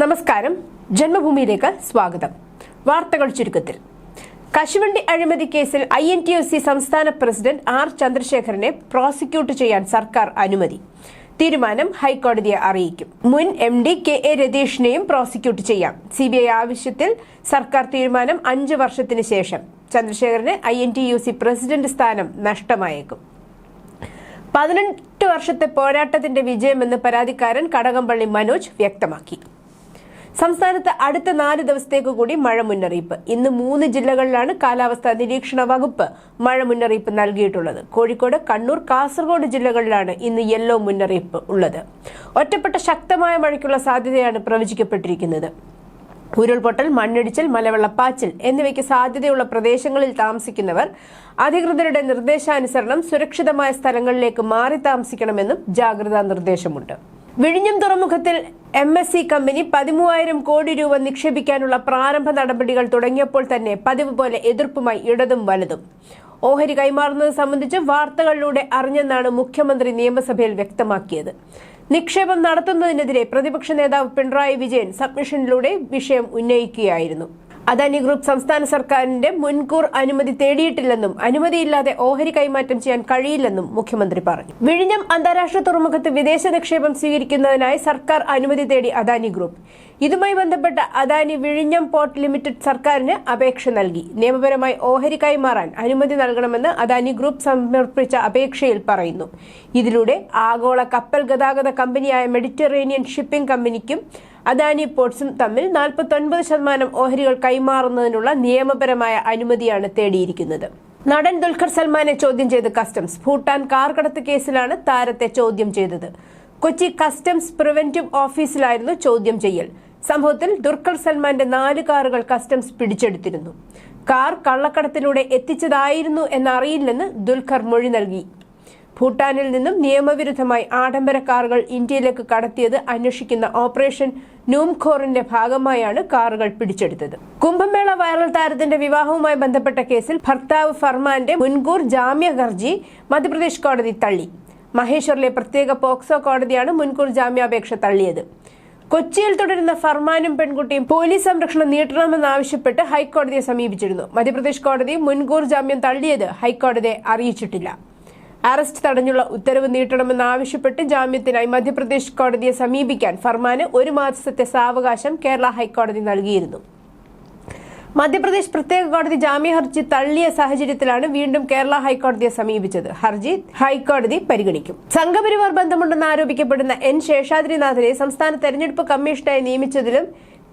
നമസ്കാരം, ജന്മഭൂമിയിലേക്ക് സ്വാഗതം. വാർത്തകൾ ചുരുക്കത്തിൽ. കശുവണ്ടി അഴിമതി കേസിൽ INTUC സംസ്ഥാന പ്രസിഡന്റ് R. ചന്ദ്രശേഖരനെ പ്രോസിക്യൂട്ട് ചെയ്യാൻ സർക്കാർ അനുമതി. തീരുമാനം ഹൈക്കോടതിയെ അറിയിക്കും. മുൻ MD KA രതീഷിനെയും പ്രോസിക്യൂട്ട് ചെയ്യാം. CBI ആവശ്യത്തിൽ സർക്കാർ തീരുമാനം 5 വർഷത്തിന് ശേഷം. ചന്ദ്രശേഖരന് INTUC പ്രസിഡന്റ് സ്ഥാനം നഷ്ടമായേക്കും. 18 വർഷത്തെ പോരാട്ടത്തിന്റെ വിജയമെന്ന് പരാതിക്കാരൻ കടകംപള്ളി മനോജ് വ്യക്തമാക്കി. സംസ്ഥാനത്ത് അടുത്ത 4 ദിവസത്തേക്ക് കൂടി മഴ മുന്നറിയിപ്പ്. ഇന്ന് 3 ജില്ലകളിലാണ് കാലാവസ്ഥാ നിരീക്ഷണ വകുപ്പ് മഴ മുന്നറിയിപ്പ് നൽകിയിട്ടുള്ളത്. കോഴിക്കോട്, കണ്ണൂർ, കാസർഗോഡ് ജില്ലകളിലാണ് ഇന്ന് യെല്ലോ മുന്നറിയിപ്പ് ഉള്ളത്. ഒറ്റപ്പെട്ട ശക്തമായ മഴയ്ക്കുള്ള സാധ്യതയാണ് പ്രവചിക്കപ്പെട്ടിരിക്കുന്നത്. ഉരുൾപൊട്ടൽ, മണ്ണിടിച്ചിൽ, മലവെള്ളപ്പാച്ചിൽ എന്നിവയ്ക്ക് സാധ്യതയുള്ള പ്രദേശങ്ങളിൽ താമസിക്കുന്നവർ അധികൃതരുടെ നിർദ്ദേശാനുസരണം സുരക്ഷിതമായ സ്ഥലങ്ങളിലേക്ക് മാറി താമസിക്കണമെന്നും ജാഗ്രതാ നിർദ്ദേശമുണ്ട്. വിഴിഞ്ഞം തുറമുഖത്തിൽ MSC കമ്പനി 13,000 കോടി രൂപ നിക്ഷേപിക്കാനുള്ള പ്രാരംഭ നടപടികൾ തുടങ്ങിയപ്പോൾ തന്നെ പതിവ് പോലെ എതിർപ്പുമായി ഇടതും വലതും. ഓഹരി കൈമാറുന്നത് സംബന്ധിച്ച് വാർത്തകളിലൂടെ അറിഞ്ഞെന്നാണ് മുഖ്യമന്ത്രി നിയമസഭയിൽ വ്യക്തമാക്കിയത്. നിക്ഷേപം നടത്തുന്നതിനെതിരെ പ്രതിപക്ഷ നേതാവ് പിണറായി വിജയൻ സബ്മിഷനിലൂടെ വിഷയം ഉന്നയിക്കുകയായിരുന്നു. അദാനി ഗ്രൂപ്പ് സംസ്ഥാന സർക്കാരിന്റെ മുൻകൂർ അനുമതി തേടിയിട്ടില്ലെന്നും അനുമതിയില്ലാതെ ഓഹരി കൈമാറ്റം ചെയ്യാൻ കഴിയില്ലെന്നും മുഖ്യമന്ത്രി പറഞ്ഞു. വിഴിഞ്ഞം അന്താരാഷ്ട്ര തുറമുഖത്ത് വിദേശ നിക്ഷേപം സ്വീകരിക്കുന്നതിനായി സർക്കാർ അനുമതി തേടി അദാനി ഗ്രൂപ്പ്. ഇതുമായി ബന്ധപ്പെട്ട അദാനി വിഴിഞ്ഞം പോർട്ട് ലിമിറ്റഡ് സർക്കാരിന് അപേക്ഷ നൽകി. നിയമപരമായി ഓഹരി കൈമാറാൻ അനുമതി നൽകണമെന്ന് അദാനി ഗ്രൂപ്പ് സമർപ്പിച്ച അപേക്ഷയിൽ പറയുന്നു. ഇതിലൂടെ ആഗോള കപ്പൽ ഗതാഗത കമ്പനിയായ മെഡിറ്ററേനിയൻ ഷിപ്പിംഗ് കമ്പനിക്കും അദാനി പോർട്സും തമ്മിൽ 49% ഓഹരികൾ കൈമാറുന്നതിനുള്ള നിയമപരമായ അനുമതിയാണ് തേടിയിരിക്കുന്നത്. നടൻ ദുൽഖർ സൽമാനെ ചോദ്യം ചെയ്ത് കസ്റ്റംസ്. ഭൂട്ടാൻ കാർ കടത്ത് കേസിലാണ് താരത്തെ ചോദ്യം ചെയ്തത്. കൊച്ചി കസ്റ്റംസ് പ്രിവന്റീവ് ഓഫീസിലായിരുന്നു ചോദ്യം ചെയ്യൽ. സംഭവത്തിൽ ദുൽഖർ സൽമാന്റെ 4 കാറുകൾ കസ്റ്റംസ് പിടിച്ചെടുത്തിരുന്നു. കാർ കള്ളക്കടത്തിലൂടെ എത്തിച്ചതായിരുന്നു എന്നറിയില്ലെന്ന് ദുൽഖർ മൊഴി നൽകി. ഭൂട്ടാനിൽ നിന്നും നിയമവിരുദ്ധമായി ആഡംബര കാറുകൾ ഇന്ത്യയിലേക്ക് കടത്തിയത് അന്വേഷിക്കുന്ന ഓപ്പറേഷൻ നൂംഖോറിന്റെ ഭാഗമായാണ് കാറുകൾ പിടിച്ചെടുത്തത്. കുംഭമേള വൈറൽ താരത്തിന്റെ വിവാഹവുമായി ബന്ധപ്പെട്ട കേസിൽ ഭർത്താവ് ഫർമാന്റെ മുൻകൂർ ജാമ്യ ഹർജി മധ്യപ്രദേശ് കോടതി തള്ളി. മഹേശ്വറിലെ പ്രത്യേക പോക്സോ കോടതിയാണ് മുൻകൂർ ജാമ്യാപേക്ഷ തള്ളിയത്. കൊച്ചിയിൽ തുടരുന്ന ഫർമാനും പെൺകുട്ടിയും പോലീസ് സംരക്ഷണം നീട്ടണമെന്നാവശ്യപ്പെട്ട് ഹൈക്കോടതിയെ സമീപിച്ചിരുന്നു. മധ്യപ്രദേശ് കോടതി മുൻകൂർ ജാമ്യം തള്ളിയത് ഹൈക്കോടതിയെ അറിയിച്ചിട്ടില്ല. അറസ്റ്റ് തടഞ്ഞുള്ള ഉത്തരവ് നീട്ടണമെന്നാവശ്യപ്പെട്ട് ജാമ്യത്തിനായി മധ്യപ്രദേശ് കോടതിയെ സമീപിക്കാൻ ഫർമാന് 1 മാസത്തെ സാവകാശം കേരള ഹൈക്കോടതി നൽകിയിരുന്നു. മധ്യപ്രദേശ് പ്രത്യേക കോടതി ജാമ്യ ഹർജി തള്ളിയ സാഹചര്യത്തിലാണ് വീണ്ടും കേരള ഹൈക്കോടതിയെ സമീപിച്ചത്. ഹർജി ഹൈക്കോടതി പരിഗണിക്കും. സംഘപരിവാർ ബന്ധമുണ്ടെന്ന് ആരോപിക്കപ്പെടുന്ന N. ശേഷാദ്രിനാഥിനെ സംസ്ഥാന തെരഞ്ഞെടുപ്പ് കമ്മീഷനായി നിയമിച്ചതിലും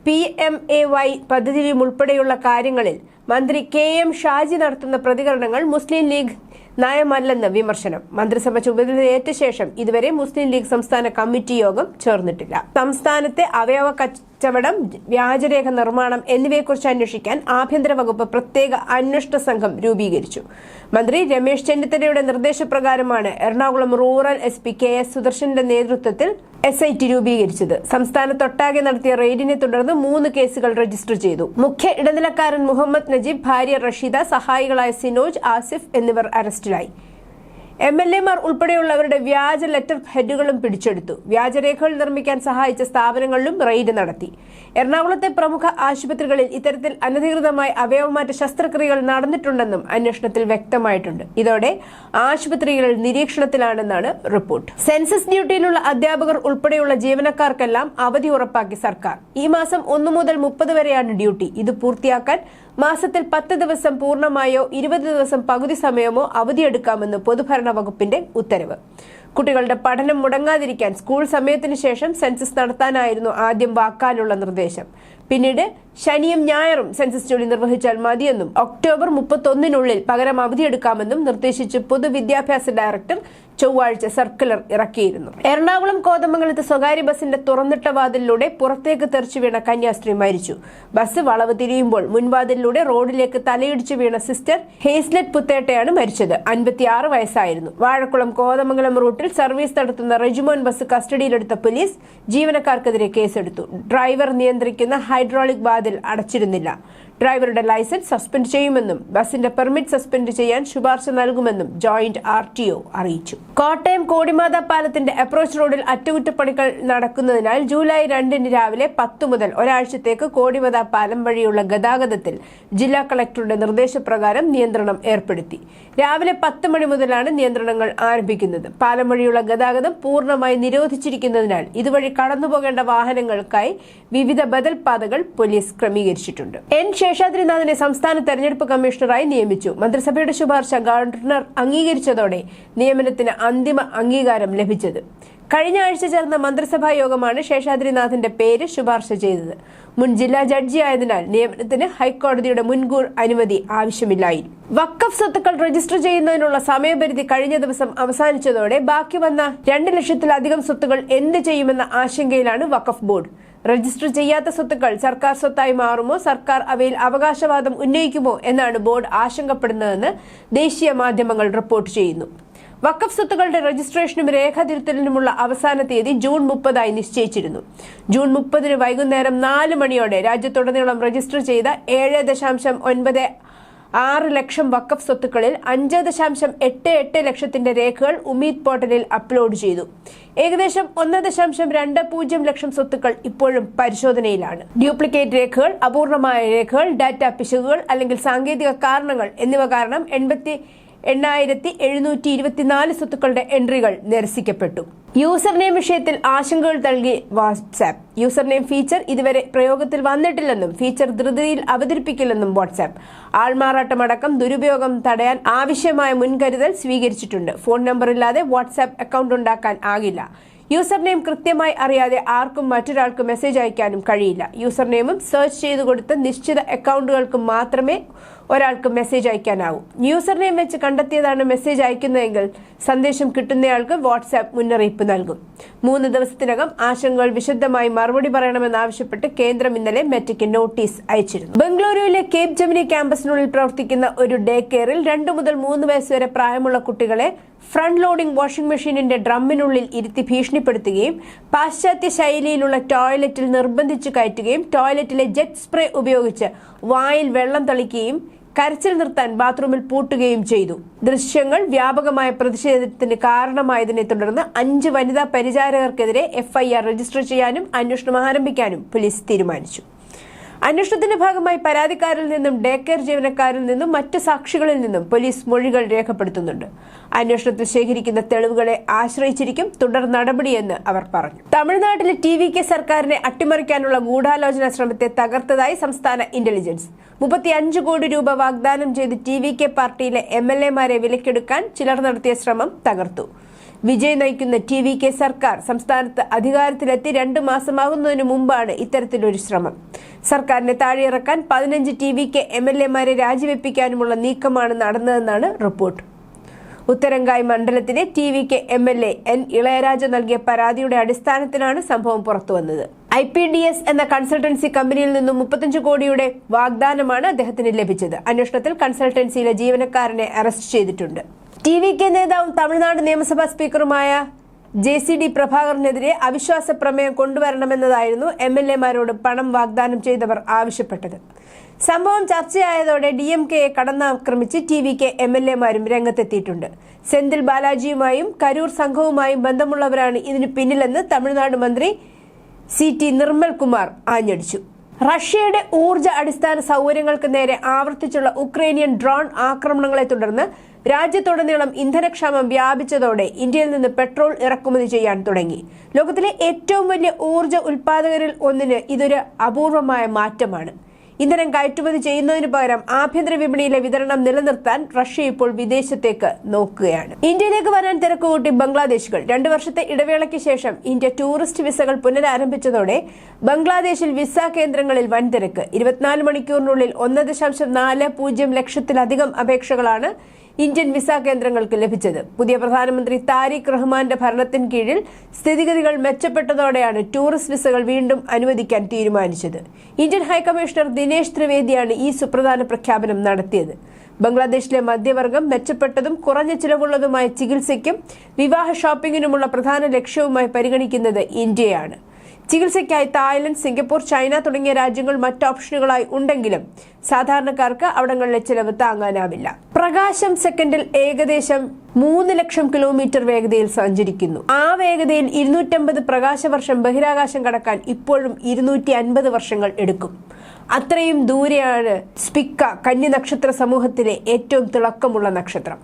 PMAY പദ്ധതിയിലും ഉൾപ്പെടെയുള്ള കാര്യങ്ങളിൽ മന്ത്രി KM ഷാജി നടത്തുന്ന പ്രതികരണങ്ങൾ മുസ്ലിം ലീഗ് നയമല്ലെന്ന് വിമർശനം. മന്ത്രിസഭ ചുമതലയേറ്റ ശേഷം ഇതുവരെ മുസ്ലിം ലീഗ് സംസ്ഥാന കമ്മിറ്റി യോഗം ചേർന്നിട്ടില്ല. സംസ്ഥാനത്തെ അവയവ കച്ചവടം, വ്യാജരേഖ നിർമ്മാണം എന്നിവയെക്കുറിച്ച് അന്വേഷിക്കാൻ ആഭ്യന്തര വകുപ്പ് പ്രത്യേക അന്വേഷണ സംഘം രൂപീകരിച്ചു. മന്ത്രി രമേശ് ചെന്നിത്തലയുടെ നിർദ്ദേശപ്രകാരമാണ് എറണാകുളം റൂറൽ SP KS സുദർശന്റെ നേതൃത്വത്തിൽ SIT രൂപീകരിച്ചത്. സംസ്ഥാനത്തൊട്ടാകെ നടത്തിയ റെയ്ഡിനെ തുടർന്ന് 3 കേസുകൾ രജിസ്റ്റർ ചെയ്തു. മുഖ്യ ഇടനിലക്കാരൻ മുഹമ്മദ് നജീബ്, ഭാര്യ റഷീദ, സഹായികളായ സിനോജ്, ആസിഫ് എന്നിവർ അറസ്റ്റിലായി. MLA മാർ ഉൾപ്പെടെയുള്ളവരുടെ വ്യാജ ലെറ്റർ ഹെഡുകളും പിടിച്ചെടുത്തു. വ്യാജരേഖകൾ നിർമ്മിക്കാൻ സഹായിച്ച സ്ഥാപനങ്ങളിലും റെയ്ഡ് നടത്തി. എറണാകുളത്തെ പ്രമുഖ ആശുപത്രികളിൽ ഇത്തരത്തിൽ അനധികൃതമായി അവയവമാറ്റ ശസ്ത്രക്രിയകൾ നടന്നിട്ടുണ്ടെന്നും അന്വേഷണത്തിൽ വ്യക്തമായിട്ടുണ്ട്. ഇതോടെ ആശുപത്രികളിൽ നിരീക്ഷണത്തിലാണെന്നാണ് റിപ്പോർട്ട്. സെൻസസ് ഡ്യൂട്ടിയിലുള്ള അധ്യാപകർ ഉൾപ്പെടെയുള്ള ജീവനക്കാർക്കെല്ലാം അവധി ഉറപ്പാക്കി സർക്കാർ. ഈ മാസം 1 മുതൽ 30 വരെയാണ് ഡ്യൂട്ടി. ഇത് പൂർത്തിയാക്കാൻ മാസത്തിൽ 10 ദിവസം പൂർണ്ണമായോ 20 ദിവസം പകുതി സമയമോ അവധിയെടുക്കാമെന്ന് പൊതുഭരണ വകുപ്പിന്റെ ഉത്തരവ്. കുട്ടികളുടെ പഠനം മുടങ്ങാതിരിക്കാൻ സ്കൂൾ സമയത്തിന് ശേഷം സെൻസസ് നടത്താനായിരുന്നു ആദ്യം വാക്കാലുള്ള നിർദ്ദേശം. പിന്നീട് ശനിയും ഞായറും സെൻസസ് ജോലി നിർവഹിച്ചാൽ മതിയെന്നും ഒക്ടോബർ 31-നുള്ളിൽ പകരം അവധിയെടുക്കാമെന്നും നിർദ്ദേശിച്ച് പൊതുവിദ്യാഭ്യാസ ഡയറക്ടർ ചൊവ്വാഴ്ച സർക്കുലർ ഇറക്കിയിരുന്നു. എറണാകുളം കോതമംഗലത്ത് സ്വകാര്യ ബസിന്റെ തുറന്നിട്ട വാതിലിലൂടെ പുറത്തേക്ക് തെറിച്ചു വീണ കന്യാസ്ത്രീ മരിച്ചു. ബസ് വളവ് തിരിയുമ്പോൾ മുൻവാതിലിലൂടെ റോഡിലേക്ക് തലയിടിച്ചു വീണ സിസ്റ്റർ ഹേസ്ലെറ്റ് പുത്തേട്ടയാണ് മരിച്ചത്. 56 വയസ്സായിരുന്നു. വാഴക്കുളം കോതമംഗലം റൂട്ടിൽ സർവീസ് നടത്തുന്ന റെജിമോൻ ബസ് കസ്റ്റഡിയിലെടുത്ത പോലീസ് ജീവനക്കാർക്കെതിരെ കേസെടുത്തു. ഡ്രൈവർ നിയന്ത്രിക്കുന്ന ഹൈഡ്രോളിക് വാതിൽ അടച്ചിരുന്നില്ല. ഡ്രൈവറുടെ ലൈസൻസ് സസ്പെൻഡ് ചെയ്യുമെന്നും ബസിന്റെ പെർമിറ്റ് സസ്പെൻഡ് ചെയ്യാൻ ശുപാർശ നൽകുമെന്നും ജോയിന്റ് RTO അറിയിച്ചു. കോട്ടയം കോടിമാത പാലത്തിന്റെ അപ്രോച്ച് റോഡിൽ അറ്റകുറ്റപ്പണികൾ നടക്കുന്നതിനാൽ ജൂലൈ 2 രാവിലെ 10 മുതൽ ഒരാഴ്ചത്തേക്ക് കോടിമാത പാലം വഴിയുള്ള ഗതാഗതത്തിൽ ജില്ലാ കളക്ടറുടെ നിർദ്ദേശപ്രകാരം നിയന്ത്രണം ഏർപ്പെടുത്തി. രാവിലെ 10 മണി മുതലാണ് നിയന്ത്രണങ്ങൾ ആരംഭിക്കുന്നത്. പാലം വഴിയുള്ള ഗതാഗതം പൂർണ്ണമായി നിരോധിച്ചിരിക്കുന്നതിനാൽ ഇതുവഴി കടന്നുപോകേണ്ട വാഹനങ്ങൾക്കായി വിവിധ ബദൽ പാതകൾ പോലീസ് ക്രമീകരിച്ചിട്ടുണ്ട്. N. ശേഷാദ്രിനാഥിനെ സംസ്ഥാന തെരഞ്ഞെടുപ്പ് കമ്മീഷണറായി നിയമിച്ചു. മന്ത്രിസഭയുടെ ശുപാർശ ഗവർണർ അംഗീകരിച്ചതോടെ നിയമനത്തിന് അന്തിമ അംഗീകാരം ലഭിച്ചത്. കഴിഞ്ഞ ആഴ്ച ചേർന്ന മന്ത്രിസഭാ യോഗമാണ് ശേഷാദ്രിനാഥിന്റെ പേര് ശുപാർശ ചെയ്തത്. മുൻ ജില്ലാ ജഡ്ജിയായതിനാൽ നിയമനത്തിന് ഹൈക്കോടതിയുടെ മുൻകൂർ അനുമതി ആവശ്യമില്ലായിരുന്നു. വഖഫ് സ്വത്തുക്കൾ രജിസ്റ്റർ ചെയ്യുന്നതിനുള്ള സമയപരിധി കഴിഞ്ഞ ദിവസം അവസാനിച്ചതോടെ ബാക്കി വന്ന 2 ലക്ഷത്തിലധികം സ്വത്തുക്കൾ എന്ത് ചെയ്യുമെന്ന ആശങ്കയിലാണ് വഖഫ് ബോർഡ്. രജിസ്റ്റർ ചെയ്യാത്ത സ്വത്തുക്കൾ സർക്കാർ സ്വത്തായി മാറുമോ, സർക്കാർ അവയിൽ അവകാശവാദം ഉന്നയിക്കുമോ എന്നാണ് ബോർഡ് ആശങ്കപ്പെടുന്നതെന്ന് ദേശീയ മാധ്യമങ്ങൾ റിപ്പോർട്ട് ചെയ്യുന്നു. വഖഫ് സ്വത്തുക്കളുടെ രജിസ്ട്രേഷനും രേഖാതിരുത്തലിനുമുള്ള അവസാന തീയതി ജൂൺ 30 നിശ്ചയിച്ചിരുന്നു. ജൂൺ 30 വൈകുന്നേരം 4 മണിയോടെ രാജ്യത്തുടനീളം രജിസ്റ്റർ ചെയ്ത 7.96 ലക്ഷം വഖഫ് സ്വത്തുക്കളിൽ 5.88 ലക്ഷത്തിന്റെ രേഖകൾ ഉമീദ് പോർട്ടലിൽ അപ്ലോഡ് ചെയ്തു. ഏകദേശം 1.20 ലക്ഷം സ്വത്തുക്കൾ ഇപ്പോഴും പരിശോധനയിലാണ്. ഡ്യൂപ്ലിക്കേറ്റ് രേഖകൾ, അപൂർണമായ രേഖകൾ, ഡാറ്റ പിശകുകൾ അല്ലെങ്കിൽ സാങ്കേതിക കാരണങ്ങൾ എന്നിവ കാരണം 88,724 സ്വത്തുക്കളുടെ എൻട്രികൾ നിരസിക്കപ്പെട്ടു. യൂസർ നെയിം വിഷയത്തിൽ ആശങ്കകൾ നൽകി വാട്സ്ആപ്പ്. യൂസർ നെയിം ഫീച്ചർ ഇതുവരെ പ്രയോഗത്തിൽ വന്നിട്ടില്ലെന്നും ഫീച്ചർ ധൃതിയിൽ അവതരിപ്പിക്കില്ലെന്നും വാട്സ്ആപ്പ്. ആൾമാറാട്ടമടക്കം ദുരുപയോഗം തടയാൻ ആവശ്യമായ മുൻകരുതൽ സ്വീകരിച്ചിട്ടുണ്ട്. ഫോൺ നമ്പറില്ലാതെ വാട്സ്ആപ്പ് അക്കൗണ്ട് ഉണ്ടാക്കാൻ ആകില്ല. യൂസർ നെയിം കൃത്യമായി അറിയാതെ ആർക്കും മറ്റൊരാൾക്ക് മെസ്സേജ് അയക്കാനും കഴിയില്ല. യൂസർ നെയിമും സെർച്ച് ചെയ്തു കൊടുത്ത് നിശ്ചിത അക്കൗണ്ടുകൾക്ക് മാത്രമേ ഒരാൾക്ക് മെസ്സേജ് അയക്കാനാവൂ. യൂസർ നെയിം വെച്ച് കണ്ടെത്തിയതാണ് മെസ്സേജ് അയക്കുന്നതെങ്കിൽ സന്ദേശം കിട്ടുന്നയാൾക്ക് വാട്സ്ആപ്പ് മുന്നറിയിപ്പ് നൽകും. 3 ദിവസത്തിനകം ആശങ്കകൾ വിശദമായി മറുപടി പറയണമെന്നാവശ്യപ്പെട്ട് കേന്ദ്രം ഇന്നലെ മെറ്റയ്ക്ക് നോട്ടീസ് അയച്ചിരുന്നു. ബംഗളൂരുവിലെ കേപ്പ് ജെമിനി ക്യാമ്പസിനുള്ളിൽ പ്രവർത്തിക്കുന്ന ഒരു ഡേ കെയറിൽ 2 മുതൽ 3 വയസ്സ് വരെ പ്രായമുള്ള കുട്ടികളെ ഫ്രണ്ട് ലോഡിംഗ് വാഷിംഗ് മെഷീനിന്റെ ഡ്രമ്മിനുള്ളിൽ ഇരുത്തി ഭീഷണിപ്പെടുത്തുകയും പാശ്ചാത്യ ശൈലിയിലുള്ള ടോയ്ലറ്റിൽ നിർബന്ധിച്ചു കയറ്റുകയും ടോയ്ലറ്റിലെ ജെറ്റ് സ്പ്രേ ഉപയോഗിച്ച് വായിൽ വെള്ളം തളിക്കുകയും കരച്ചിൽ നിർത്താൻ ബാത്റൂമിൽ പൂട്ടുകയും ചെയ്തു. ദൃശ്യങ്ങൾ വ്യാപകമായ പ്രതിഷേധത്തിന് കാരണമായതിനെ തുടർന്ന് 5 വനിതാ പരിചാരകർക്കെതിരെ FIR രജിസ്റ്റർ ചെയ്യാനും അന്വേഷണം ആരംഭിക്കാനും പോലീസ് തീരുമാനിച്ചു. അന്വേഷണത്തിന്റെ ഭാഗമായി പരാതിക്കാരിൽ നിന്നും ഡേ കെയർ ജീവനക്കാരിൽ നിന്നും മറ്റ് സാക്ഷികളിൽ നിന്നും പോലീസ് മൊഴികൾ രേഖപ്പെടുത്തുന്നുണ്ട്. അന്വേഷണത്തിൽ ശേഖരിക്കുന്ന തെളിവുകളെ ആശ്രയിച്ചിരിക്കും തുടർ നടപടിയെന്ന് അവർ പറഞ്ഞു. തമിഴ്നാട്ടിലെ TVK സർക്കാരിനെ അട്ടിമറിക്കാനുള്ള ഗൂഢാലോചന ശ്രമത്തെ തകർത്തതായി സംസ്ഥാന ഇന്റലിജൻസ്. 35 കോടി രൂപ വാഗ്ദാനം ചെയ്ത് TVK പാർട്ടിയിലെ MLA-മാരെ വിലക്കെടുക്കാൻ ചിലർ നടത്തിയ ശ്രമം തകർത്തു. വിജയ് നയിക്കുന്ന TVK സർക്കാർ സംസ്ഥാനത്ത് അധികാരത്തിലെത്തി 2 മാസമാകുന്നതിനു മുമ്പാണ് ഇത്തരത്തിലൊരു ശ്രമം. സർക്കാരിനെ താഴെയിറക്കാൻ 15 TVK MLA-മാരെ രാജിവെപ്പിക്കാനുമുള്ള നീക്കമാണ് നടന്നതെന്നാണ് റിപ്പോർട്ട്. ഉത്തരങ്കായ് മണ്ഡലത്തിലെ TVK MLA N. ഇളയരാജ നൽകിയ പരാതിയുടെ അടിസ്ഥാനത്തിലാണ് സംഭവം പുറത്തുവന്നത്. IPDS എന്ന കൺസൾട്ടൻസി കമ്പനിയിൽ നിന്നും 35 കോടിയുടെ വാഗ്ദാനമാണ് അദ്ദേഹത്തിന് ലഭിച്ചത്. അന്വേഷണത്തിൽ കൺസൾട്ടൻസിയിലെ ജീവനക്കാരനെ അറസ്റ്റ് ചെയ്തിട്ടുണ്ട്. TVK നേതാവും തമിഴ്നാട് നിയമസഭാ സ്പീക്കറുമായ JCD പ്രഭാകറിനെതിരെ അവിശ്വാസ പ്രമേയം കൊണ്ടുവരണമെന്നതായിരുന്നു MLA-മാരോട് പണം വാഗ്ദാനം ചെയ്തവർ ആവശ്യപ്പെട്ടത്. സംഭവം ചർച്ചയായതോടെ DMK-യെ കടന്നാക്രമിച്ച് TVK MLA-മാരും രംഗത്തെത്തിയിട്ടുണ്ട്. സെന്തിൽ ബാലാജിയുമായും കരൂർ സംഘവുമായും ബന്ധമുള്ളവരാണ് ഇതിനു പിന്നിലെന്ന് തമിഴ്നാട് മന്ത്രി CT നിർമ്മൽ കുമാർ ആഞ്ഞടിച്ചു. റഷ്യയുടെ ഊർജ്ജ അടിസ്ഥാന സൗകര്യങ്ങൾക്ക് നേരെ ആവർത്തിച്ചുള്ള ഉക്രൈനിയൻ ഡ്രോൺ ആക്രമണങ്ങളെ തുടർന്ന് രാജ്യത്തുടനീളം ഇന്ധനക്ഷാമം വ്യാപിച്ചതോടെ ഇന്ത്യയിൽ നിന്ന് പെട്രോൾ ഇറക്കുമതി ചെയ്യാൻ തുടങ്ങി. ലോകത്തിലെ ഏറ്റവും വലിയ ഊർജ്ജ ഉൽപാദകരിൽ ഒന്നിന് ഇതൊരു അപൂർവമായ മാറ്റമാണ്. ഇന്ധനം കയറ്റുമതി ചെയ്യുന്നതിന് പകരം ആഭ്യന്തര വിപണിയിലെ വിതരണം നിലനിർത്താൻ റഷ്യ ഇപ്പോൾ വിദേശത്തേക്ക് നോക്കുകയാണ്. ഇന്ത്യയിലേക്ക് വരാൻ തിരക്കുകൂട്ടി ബംഗ്ലാദേശികൾ. 2 വർഷത്തെ ഇടവേളയ്ക്ക് ശേഷം ഇന്ത്യ ടൂറിസ്റ്റ് വിസകൾ പുനരാരംഭിച്ചതോടെ ബംഗ്ലാദേശിൽ വിസ കേന്ദ്രങ്ങളിൽ വൻ തിരക്ക്. 24 മണിക്കൂറിനുള്ളിൽ 1.40 ലക്ഷത്തിലധികം അപേക്ഷകളാണ് ഇന്ത്യൻ വിസ കേന്ദ്രങ്ങൾക്ക് ലഭിച്ചത്. പുതിയ പ്രധാനമന്ത്രി താരിഖ് റഹ്മാന്റെ ഭരണത്തിന് കീഴിൽ സ്ഥിതിഗതികൾ മെച്ചപ്പെട്ടതോടെയാണ് ടൂറിസ്റ്റ് വിസകൾ വീണ്ടും അനുവദിക്കാൻ തീരുമാനിച്ചത്. ഇന്ത്യൻ ഹൈക്കമ്മീഷണർ ദിനേശ് ത്രിവേദിയാണ് ഈ സുപ്രധാന പ്രഖ്യാപനം നടത്തിയത്. ബംഗ്ലാദേശിലെ മധ്യവർഗം മെച്ചപ്പെട്ടതും കുറഞ്ഞ ചിലവുള്ളതുമായ ചികിത്സയ്ക്കും വിവാഹ ഷോപ്പിംഗിനുമുള്ള പ്രധാന ലക്ഷ്യവുമായി പരിഗണിക്കുന്നത് ഇന്ത്യയാണ്. ചികിത്സയ്ക്കായി തായ്ലൻഡ്, സിംഗപ്പൂർ, ചൈന തുടങ്ങിയ രാജ്യങ്ങൾ മറ്റ് ഓപ്ഷനുകളായി ഉണ്ടെങ്കിലും സാധാരണക്കാർക്ക് അവിടങ്ങളിലെ ചെലവ് താങ്ങാനാവില്ല. പ്രകാശം സെക്കൻഡിൽ ഏകദേശം 3 ലക്ഷം കിലോമീറ്റർ വേഗതയിൽ സഞ്ചരിക്കുന്നു. ആ വേഗതയിൽ 250 പ്രകാശവർഷം ബഹിരാകാശം കടക്കാൻ ഇപ്പോഴും 250 വർഷങ്ങൾ എടുക്കും. അത്രയും ദൂരെയാണ് സ്പിക്ക, കന്നി നക്ഷത്ര സമൂഹത്തിലെ ഏറ്റവും തിളക്കമുള്ള നക്ഷത്രം.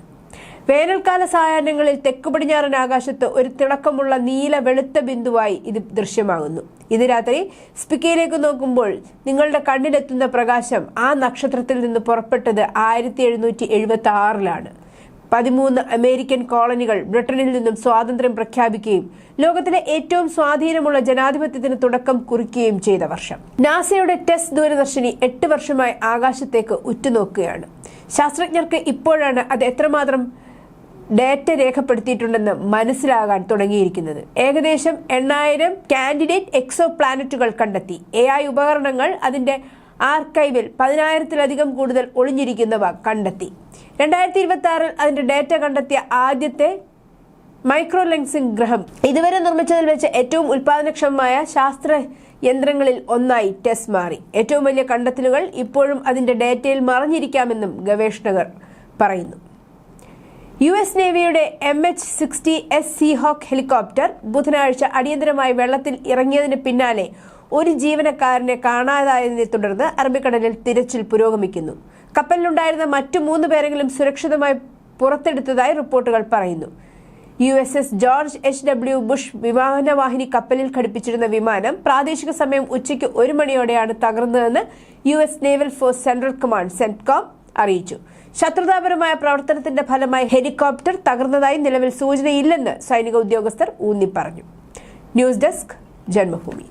വേനൽക്കാല സായാഹ്നങ്ങളിൽ തെക്കു പടിഞ്ഞാറൻ ആകാശത്ത് ഒരു തിളക്കമുള്ള നീല വെളുത്ത ബിന്ദുവായി ഇത് ദൃശ്യമാകുന്നു. ഇത് രാത്രി സ്പിക്കയിലേക്ക് നോക്കുമ്പോൾ നിങ്ങളുടെ കണ്ണിലെത്തുന്ന പ്രകാശം ആ നക്ഷത്രത്തിൽ നിന്ന് പുറപ്പെട്ടത് 1776-ലാണ്. 13 അമേരിക്കൻ കോളനികൾ ബ്രിട്ടനിൽ നിന്നും സ്വാതന്ത്ര്യം പ്രഖ്യാപിക്കുകയും ലോകത്തിലെ ഏറ്റവും സ്വാധീനമുള്ള ജനാധിപത്യത്തിന് തുടക്കം കുറിക്കുകയും ചെയ്ത വർഷം. നാസയുടെ ടെസ് ദൂരദർശിനി 8 വർഷമായി ആകാശത്തേക്ക് ഉറ്റുനോക്കുകയാണ്. ശാസ്ത്രജ്ഞർക്ക് ഇപ്പോഴാണ് അത് എത്രമാത്രം ഡേറ്റ രേഖപ്പെടുത്തിയിട്ടുണ്ടെന്ന് മനസ്സിലാകാൻ തുടങ്ങിയിരിക്കുന്നത്. ഏകദേശം 8000 കാൻഡിഡേറ്റ് എക്സോ പ്ലാനറ്റുകൾ കണ്ടെത്തി. AI ഉപകരണങ്ങൾ അതിന്റെ ആർക്കൈവിൽ 10,000-ലധികം കൂടുതൽ ഒളിഞ്ഞിരിക്കുന്നവ കണ്ടെത്തി. 2026-ൽ അതിന്റെ ഡേറ്റ കണ്ടെത്തിയ ആദ്യത്തെ മൈക്രോ ലെൻസിംഗ് ഗ്രഹം ഇതുവരെ നിർമ്മിച്ചതിൽ വെച്ച് ഏറ്റവും ഉൽപാദനക്ഷമമായ ശാസ്ത്ര യന്ത്രങ്ങളിൽ ഒന്നായി ടെസ് മാറി. ഏറ്റവും വലിയ കണ്ടെത്തലുകൾ ഇപ്പോഴും അതിന്റെ ഡേറ്റയിൽ മറഞ്ഞിരിക്കാമെന്നും ഗവേഷകർ പറയുന്നു. US നേവിയുടെ MH-60S സീഹോക്ക് ഹെലികോപ്റ്റർ ബുധനാഴ്ച അടിയന്തരമായി വെള്ളത്തിൽ ഇറങ്ങിയതിന് പിന്നാലെ ഒരു ജീവനക്കാരനെ കാണാതായതിനെ തുടർന്ന് അറബിക്കടലിൽ തിരച്ചിൽ പുരോഗമിക്കുന്നു. കപ്പലിലുണ്ടായിരുന്ന മറ്റു 3 പേരെങ്കിലും സുരക്ഷിതമായി പുറത്തെടുത്തതായി റിപ്പോർട്ടുകൾ പറയുന്നു. USS George H.W. ബുഷ് വിമാനവാഹിനി കപ്പലിൽ ഘടിപ്പിച്ചിരുന്ന വിമാനം പ്രാദേശിക സമയം ഉച്ചയ്ക്ക് 1 മണിയോടെയാണ് തകർന്നതെന്ന് US naval force central command CENTCOM അറിയിച്ചു. ശത്രുതാപരമായ പ്രവർത്തനത്തിന്റെ ഫലമായി ഹെലികോപ്റ്റർ തകർന്നതായി നിലവിൽ സൂചനയില്ലെന്ന് സൈനിക ഉദ്യോഗസ്ഥർ ഊന്നി പറഞ്ഞു. News desk Janmabhumi.